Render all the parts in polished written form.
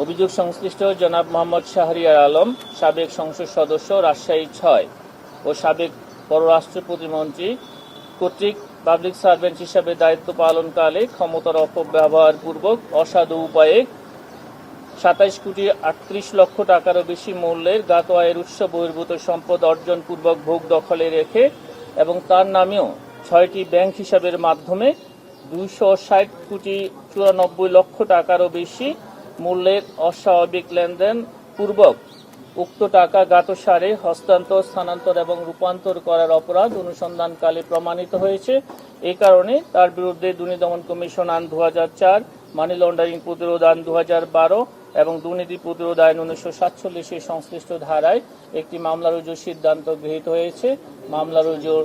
অভিযোগ সংশ্লিষ্ট জনাব মোহাম্মদ শাহরিয়ার আলম, সাবেক সংসদ সদস্য, রাজশাহী ৬ ও সাবেক পররাষ্ট্র প্রতিমন্ত্রী কর্তৃক পাবলিক সার্ভেন্ট হিসাবে দায়িত্ব পালনকালে ক্ষমতার অপব্যবহারপূর্বক অসাধু উপায়ে ২৭ কোটি ৩৮ লক্ষ টাকারও বেশি মূল্যের জ্ঞাত আয়ের উৎস বহির্ভূত সম্পদ অর্জনপূর্বক ভোগ দখলে রেখে এবং তার নামেও ৬টি ব্যাংক হিসাবের মাধ্যমে ২৬০ কোটি ৯৪ লক্ষ টাকারও বেশি মূল্যের অস্বাভাবিক লেনদেন পূর্বক উক্ত টাকা জ্ঞাতসারে হস্তান্তর, স্থানান্তর এবং রূপান্তর করার অপরাধ অনুসন্ধানকালে প্রমাণিত হয়েছে। এই কারণে তার বিরুদ্ধে দুর্নীতি দমন কমিশন আইন ২০০৪, মানি লন্ডারিং প্রতিরোধ আইন ২০১২ এবং দুর্নীতি প্রতিরোধ আইন ১৯৪৭ সংশ্লিষ্ট ধারায় একটি মামলা রুজুর সিদ্ধান্ত গৃহীত হয়েছে। মামলা রুজুর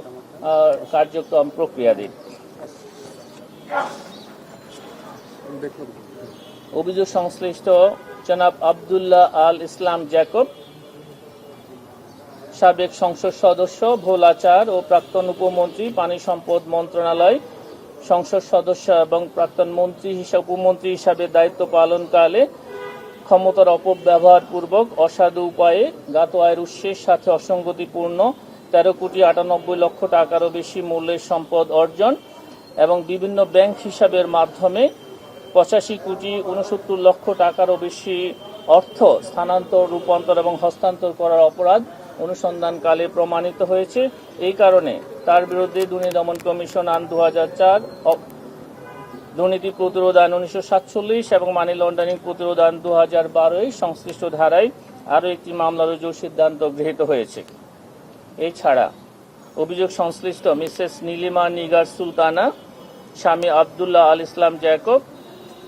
কার্যক্রম প্রক্রিয়াধীন। অভিযোগ সংশ্লিষ্ট জনাব আব্দুল্লাহ আল ইসলাম জ্যাকব, সাবেক সংসদ সদস্য, ভোলা ৪ ও প্রাক্তন উপমন্ত্রী, পানি সম্পদ মন্ত্রণালয়, সংসদ সদস্য এবং প্রাক্তন উপমন্ত্রী হিসাবে দায়িত্ব পালনকালে ক্ষমতার অপব্যবহারপূর্বক অসাধু উপায়ে জ্ঞাত আয়ের উৎসের সাথে অসঙ্গতিপূর্ণ ১৩ কোটি ৯৮ লক্ষ টাকারও বেশি মূল্যের সম্পদ অর্জন এবং বিভিন্ন ব্যাংক হিসাবের মাধ্যমে ৮৫ কোটি ৬৯ লক্ষ টাকারও বেশি অর্থ স্থানান্তর, রূপান্তর এবং হস্তান্তর করার অপরাধ অনুসন্ধানকালে প্রমাণিত হয়েছে। এই কারণে তার বিরুদ্ধে দুর্নীতি দমন কমিশন আইন ২০০৪, দুর্নীতি প্রতিরোধ আইন ১৯৪৭ এবং মানি লন্ডারিং প্রতিরোধ আইন ২০১২ সংশ্লিষ্ট ধারায় আরও একটি মামলা রুজুর সিদ্ধান্ত গৃহীত হয়েছে। এছাড়া অভিযোগ সংশ্লিষ্ট মিসেস নীলিমা নিগার সুলতানা, স্বামী আব্দুল্লাহ আল ইসলাম জ্যাকব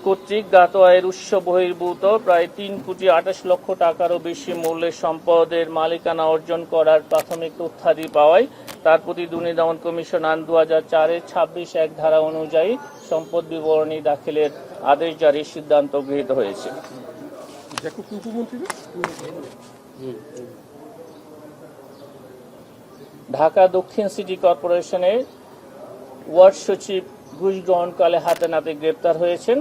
কর্তৃক জ্ঞাত আয়ের উৎস বহির্ভূত প্রায় ৩ কোটি ২৮ লক্ষ টাকারও বেশি মূল্যের সম্পদের মালিকানা অর্জন করার প্রাথমিক তথ্যাদি পাওয়ায় তার প্রতি দুর্নীতি দমন কমিশন আইন ২০০৪-এর ২৬(১) ধারা অনুযায়ী সম্পদ বিবরণী দাখিলের আদেশ জারির সিদ্ধান্ত গৃহীত হয়েছে। ঢাকা দক্ষিণ সিটি কর্পোরেশনের ওয়ার্ড সচিব ঘুষ গ্রহণকালে হাতে নাতে গ্রেপ্তার হয়েছেন।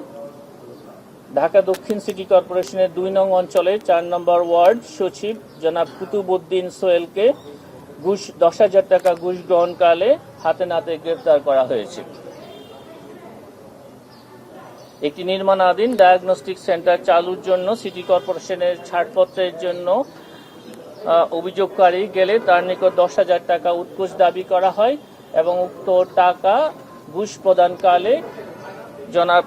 ঢাকা দক্ষিণ সিটি কর্পোরেশনের ২ নং অঞ্চলের ৪ নম্বর ওয়ার্ড সচিব জনাব কুতুবউদ্দিন সোহেলকে ১০,০০০ টাকা ঘুষ গ্রহণকালে হাতে নাতে গ্রেপ্তার করা হয়েছে। একটি নির্মাণাধীন ডায়াগনস্টিক সেন্টার চালুর জন্য সিটি কর্পোরেশনের ছাড়পত্রের জন্য অভিযোগকারী গেলে তার নিকট ১০,০০০ টাকা উৎকোচ দাবি করা হয় এবং উক্ত টাকা ঘুষ প্রদানকালে জনাব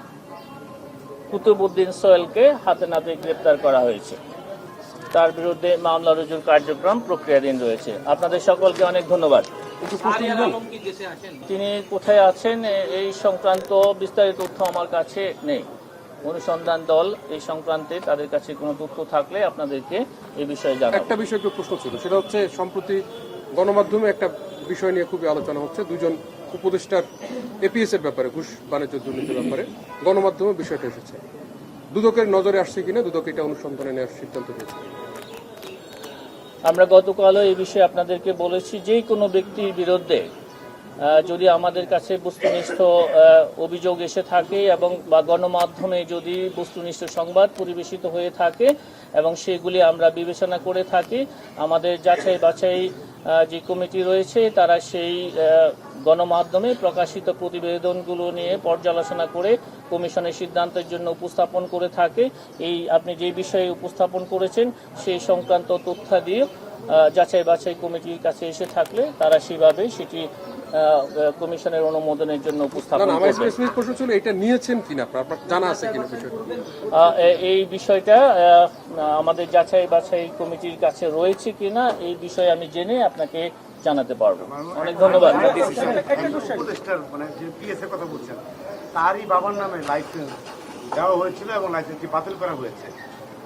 কুতুবউদ্দিন সোহেলকে হাতে নাতে গ্রেপ্তার করা হয়েছে। তার বিরুদ্ধে মামলা রুজুর কার্যক্রম প্রক্রিয়াধীন রয়েছে। আপনাদের সকলকে অনেক ধন্যবাদ। তিনি কোথায় আছেন এই সংক্রান্ত বিস্তারিত তথ্য আমার কাছে নেই। অনুসন্ধান দল এই সংক্রান্তে তাদের কাছে কোনো তথ্য থাকলে আপনাদেরকে এই বিষয়ে জানাবো। একটা বিষয় প্রশ্ন ছিল, সেটা হচ্ছে সম্প্রতি গণমাধ্যমে একটা বিষয় নিয়ে খুবই আলোচনা হচ্ছে, দুজন উপদেষ্টার এপিএস এর ব্যাপারে, ঘুষ বাণিজ্য দুর্নীতির ব্যাপারে গণমাধ্যমে বিষয়টা এসেছে। দুদকের নজরে আসছে কিনা, দুদক এটা অনুসন্ধানে নেওয়ার সিদ্ধান্ত নিয়েছে। আমরা গতকালও এই বিষয়ে আপনাদেরকে বলেছি, যে কোনো ব্যক্তির বিরুদ্ধে যদি আমাদের কাছে বস্তুনিষ্ঠ অভিযোগ এসে থাকে এবং বা গণমাধ্যমে যদি বস্তুনিষ্ঠ সংবাদ পরিবেশিত হয়ে থাকে এবং সেগুলি আমরা বিবেচনা করে থাকি, আমাদের যাচাই বাছাই যে কমিটি রয়েছে তারা সেই গণমাধ্যমে প্রকাশিত প্রতিবেদনগুলো নিয়ে পর্যালোচনা করে কমিশনের সিদ্ধান্তের জন্য উপস্থাপন করে থাকে। এই আপনি যে বিষয়ে উপস্থাপন করেছেন সেই সংক্রান্ত তথ্যাদি যাচাই বাছাই কমিটির কাছে এসে থাকলে তারা সেভাবে সেটি কমিশনের অনুমোদনের জন্য উপস্থাপন করবে। এটা নিয়েছেন কিনা, আপনার জানা আছে কিনা বিষয়টা? এই বিষয়টা আমাদের যাচাই বাছাই কমিটির কাছে রয়েছে কিনা এই বিষয়ে আমি জেনে আপনাকে জানাতে পারবো। অনেক ধন্যবাদ। তারই বাবার নামে লাইসেন্স দেওয়া হয়েছিল এবং লাইসেন্সটি বাতিল করা হয়েছে।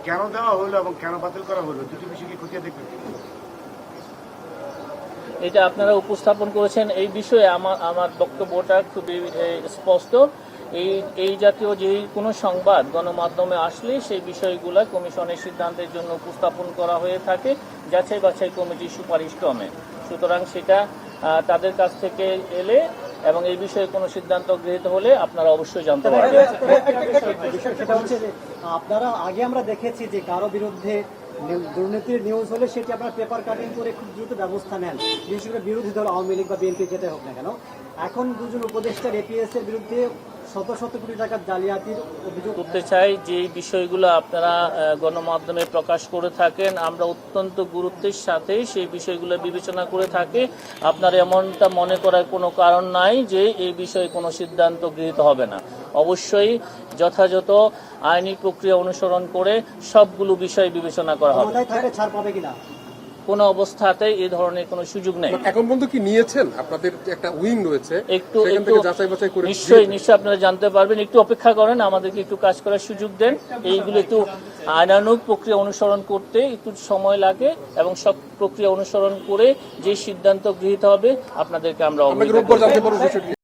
কেন দেওয়া হলো এবং কেন বাতিল করা হলো দুটি বিষয় কি খতিয়ে দেখবেন? এটা আপনারা উপস্থাপন করেছেন। এই বিষয়ে আমার বক্তব্যটা খুবই স্পষ্ট। এই জাতীয় যে কোনো সংবাদ গণমাধ্যমে আসলে সেই বিষয়গুলো কমিশনের সিদ্ধান্তের জন্য উপস্থাপন করা হয়ে থাকে যাচাই বাছাই কমিটির সুপারিশ ক্রমে। সুতরাং সেটা তাদের কাছ থেকে এলে এবং এই বিষয়ে কোনো সিদ্ধান্ত গৃহীত হলে আপনারা অবশ্যই জানতে পারবেন। সেটা হচ্ছে যে আপনারা আগে আমরা দেখেছি যে কারো বিরুদ্ধে দুর্নীতির নিউজ হলে সেটি আপনারা পেপার কাটিং করে খুব দ্রুত ব্যবস্থা নেন, বিশেষ করে বিরোধী দল আওয়ামী লীগ বা বিএনপি যেটা হোক না কেন। এখন দুজন উপদেষ্টার এপিএস এর বিরুদ্ধে শত শত কোটি টাকার জালিয়াতির অভিযোগ করতে চাই যে এই বিষয়গুলো আপনারা গণমাধ্যমে প্রকাশ করে থাকেন, আমরা অত্যন্ত গুরুত্বের সাথে সেই বিষয়গুলো বিবেচনা করে থাকি। আপনার এমনটা মনে করার কোনো কারণ নাই যে এই বিষয়ে কোনো সিদ্ধান্ত গৃহীত হবে না। অবশ্যই যথাযথ আইনি প্রক্রিয়া অনুসরণ করে সবগুলো বিষয় বিবেচনা করা হবে। ক্ষমতায় থাকলে ছাড় পাবে কিনা? কোনো অবস্থাতেই এই ধরনের কোনো সুযোগ নেই। এখন পর্যন্ত কি নিয়েছেন? আপনাদের যে একটা উইং রয়েছে একটু সেখান থেকে যাচাই বাছাই করে নিশ্চয়ই আপনারা জানতে পারবেন। একটু অপেক্ষা করেন, আমাদেরকে একটু কাজ করার সুযোগ দেন। এইগুলো একটু আইনানুগ প্রক্রিয়া অনুসরণ করতে একটু সময় লাগে এবং সব প্রক্রিয়া অনুসরণ করে যে সিদ্ধান্ত গৃহীত হবে আপনাদেরকে আমরা আমরা কি রোববার জানতে পারবো বিষয়টি?